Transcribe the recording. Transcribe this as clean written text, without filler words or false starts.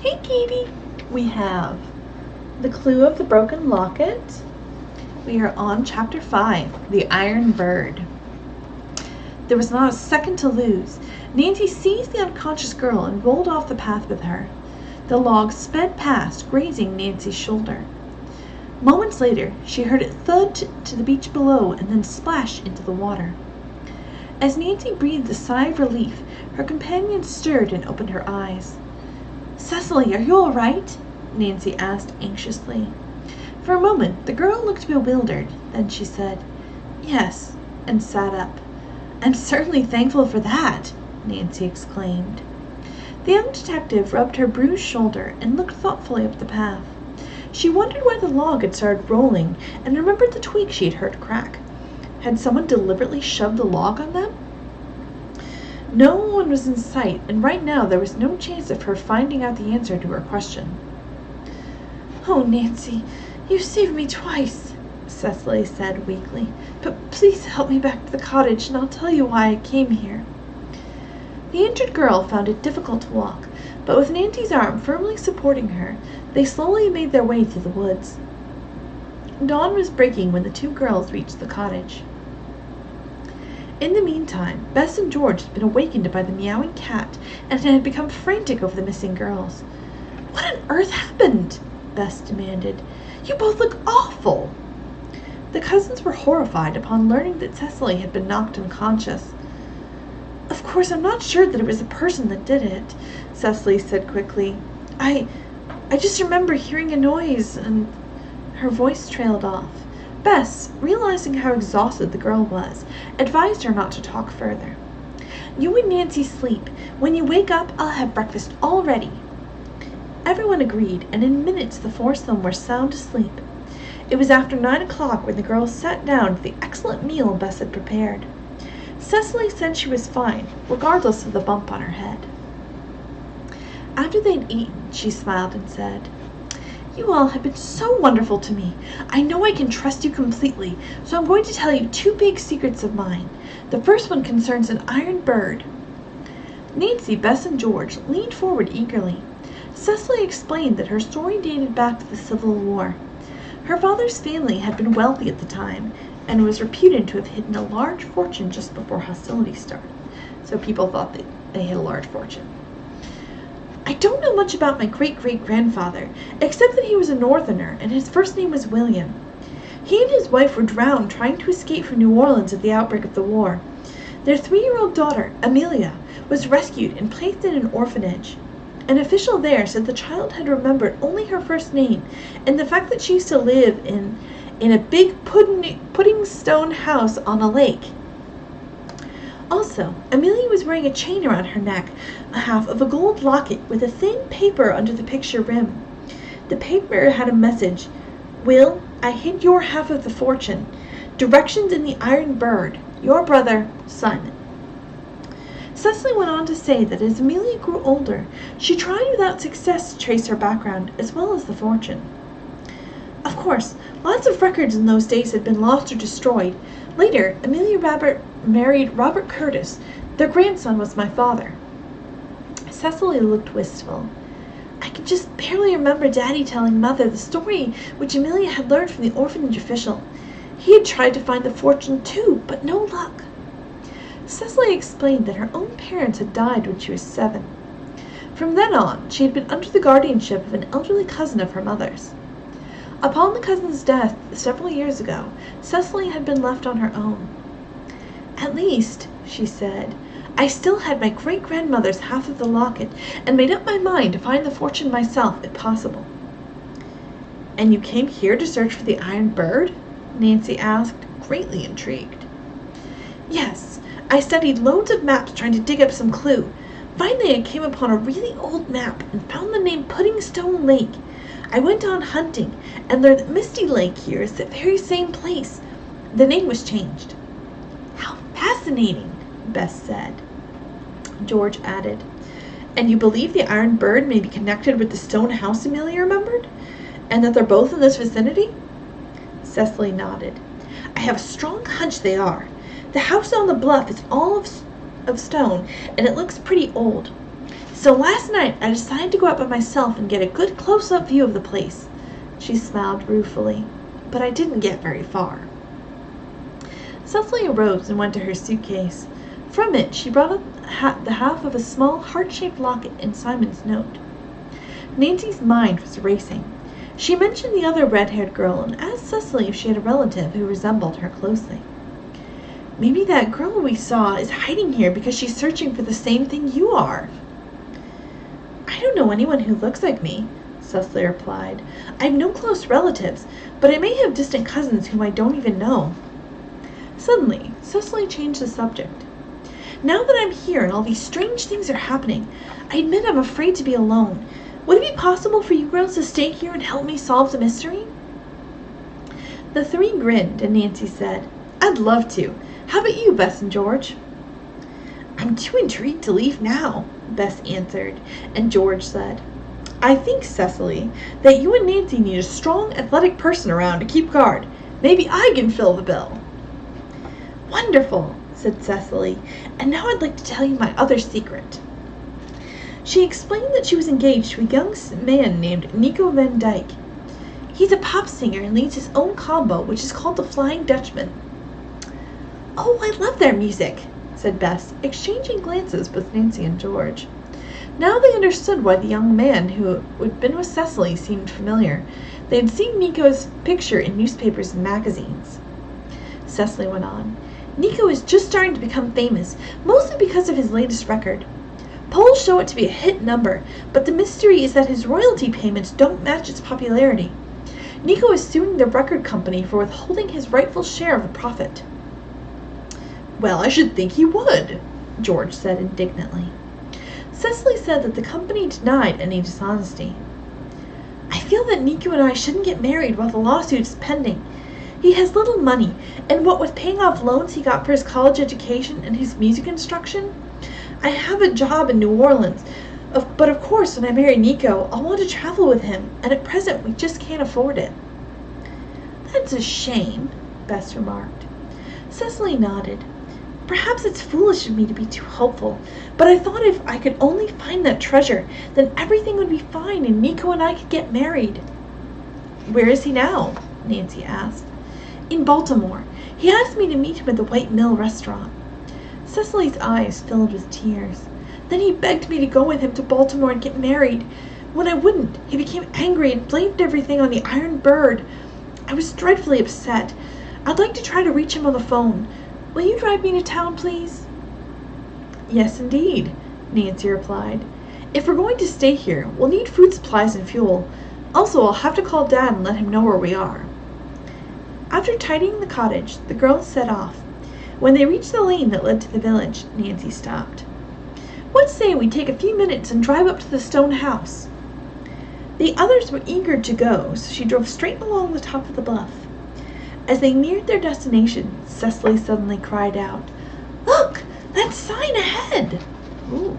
Hey, Katie! We have The Clue of the Broken Locket. We are on Chapter 5, The Iron Bird. There was not a second to lose. Nancy seized the unconscious girl and rolled off the path with her. The log sped past, grazing Nancy's shoulder. Moments later, she heard it thud to the beach below and then splash into the water. As Nancy breathed a sigh of relief, her companion stirred and opened her eyes. "Cecily, are you all right?" Nancy asked anxiously. For a moment, the girl looked bewildered. Then she said, "Yes," and sat up. "I'm certainly thankful for that," Nancy exclaimed. The young detective rubbed her bruised shoulder and looked thoughtfully up the path. She wondered why the log had started rolling and remembered the twig she had heard crack. Had someone deliberately shoved the log on them? No one was in sight, and right now there was no chance of her finding out the answer to her question. "Oh, Nancy, you saved me twice," Cecily said weakly. "But please help me back to the cottage, and I'll tell you why I came here." The injured girl found it difficult to walk, but with Nancy's arm firmly supporting her, they slowly made their way through the woods. Dawn was breaking when the two girls reached the cottage. In the meantime, Bess and George had been awakened by the meowing cat and had become frantic over the missing girls. "What on earth happened?" Bess demanded. "You both look awful." The cousins were horrified upon learning that Cecily had been knocked unconscious. "Of course, I'm not sure that it was the person that did it," Cecily said quickly. I just remember hearing a noise and..." Her voice trailed off. Bess, realizing how exhausted the girl was, advised her not to talk further. "You and Nancy sleep. When you wake up, I'll have breakfast all ready." Everyone agreed, and in minutes the four of them were sound asleep. It was after 9 o'clock when the girls sat down to the excellent meal Bess had prepared. Cecily said she was fine, regardless of the bump on her head. After they'd eaten, she smiled and said, "You all have been so wonderful to me. I know I can trust you completely, so I'm going to tell you 2 big secrets of mine. The first one concerns an iron bird." Nancy, Bess, and George leaned forward eagerly. Cecily explained that her story dated back to the Civil War. Her father's family had been wealthy at the time and was reputed to have hidden a large fortune just before hostilities started, so people thought that they had a large fortune. "I don't know much about my great-great-grandfather, except that he was a Northerner, and his first name was William. He and his wife were drowned trying to escape from New Orleans at the outbreak of the war. Their 3-year-old daughter, Amelia, was rescued and placed in an orphanage. An official there said the child had remembered only her first name and the fact that she used to live in a big pudding stone house on a lake. Also, Amelia was wearing a chain around her neck, a half of a gold locket with a thin paper under the picture rim. The paper had a message: 'Will, I hid your half of the fortune. Directions in the Iron Bird. Your brother, Simon.'" Cecily went on to say that as Amelia grew older, she tried without success to trace her background as well as the fortune. Of course, lots of records in those days had been lost or destroyed. Later, Amelia married Robert Curtis. Their grandson was my father. Cecily looked wistful. "I can just barely remember Daddy telling Mother the story which Amelia had learned from the orphanage official. He had tried to find the fortune too, but no luck." Cecily explained that her own parents had died when she was 7. From then on, she had been under the guardianship of an elderly cousin of her mother's. Upon the cousin's death several years ago, Cecily had been left on her own. "At least," she said, "I still had my great-grandmother's half of the locket, and made up my mind to find the fortune myself if possible." "And you came here to search for the Iron Bird?" Nancy asked, greatly intrigued. "Yes. I studied loads of maps trying to dig up some clue. Finally I came upon a really old map and found the name Pudding Stone Lake. I went on hunting and learned that Misty Lake here is the very same place. The name was changed." "How fascinating," Bess said. George added, "And you believe the Iron Bird may be connected with the stone house Amelia remembered? And that they're both in this vicinity?" Cecily nodded. "I have a strong hunch they are. The house on the bluff is all of stone, and it looks pretty old. So last night I decided to go out by myself and get a good close-up view of the place." She smiled ruefully, "but I didn't get very far." Cecily arose and went to her suitcase. From it she brought out the half of a small heart-shaped locket in Simon's note. Nancy's mind was racing. She mentioned the other red-haired girl and asked Cecily if she had a relative who resembled her closely. "Maybe that girl we saw is hiding here because she's searching for the same thing you are." "I don't know anyone who looks like me," Cecily replied. "I have no close relatives, but I may have distant cousins whom I don't even know." Suddenly, Cecily changed the subject. "Now that I'm here and all these strange things are happening, I admit I'm afraid to be alone. Would it be possible for you girls to stay here and help me solve the mystery?" The three grinned, and Nancy said, "I'd love to. How about you, Bess and George?" "I'm too intrigued to leave now," Bess answered, and George said, "I think, Cecily, that you and Nancy need a strong, athletic person around to keep guard. Maybe I can fill the bill." "Wonderful," said Cecily, "and now I'd like to tell you my other secret." She explained that she was engaged to a young man named Nico Van Dyke. He's a pop singer and leads his own combo, which is called the Flying Dutchman. "Oh, I love their music," said Bess, exchanging glances with Nancy and George. Now they understood why the young man who had been with Cecily seemed familiar. They had seen Nico's picture in newspapers and magazines. Cecily went on, "Nico is just starting to become famous, mostly because of his latest record. Polls show it to be a hit number, but the mystery is that his royalty payments don't match its popularity. Nico is suing the record company for withholding his rightful share of the profit." "Well, I should think he would," George said indignantly. Cecily said that the company denied any dishonesty. "I feel that Nico and I shouldn't get married while the lawsuit is pending. He has little money, and what with paying off loans he got for his college education and his music instruction, I have a job in New Orleans, but of course when I marry Nico, I'll want to travel with him, and at present we just can't afford it." "That's a shame," Bess remarked. Cecily nodded. "Perhaps it's foolish of me to be too hopeful, but I thought if I could only find that treasure, then everything would be fine and Nico and I could get married." "Where is he now?" Nancy asked. "In Baltimore. He asked me to meet him at the White Mill restaurant." Cecily's eyes filled with tears. "Then he begged me to go with him to Baltimore and get married. When I wouldn't, he became angry and blamed everything on the Iron Bird. I was dreadfully upset. I'd like to try to reach him on the phone. Will you drive me to town, please?" "Yes, indeed," Nancy replied. "If we're going to stay here, we'll need food supplies and fuel. Also, I'll have to call Dad and let him know where we are." After tidying the cottage, the girls set off. When they reached the lane that led to the village, Nancy stopped. "What say we take a few minutes and drive up to the stone house?" The others were eager to go, so she drove straight along the top of the bluff. As they neared their destination, Cecily suddenly cried out, "Look! That sign ahead!" "Ooh,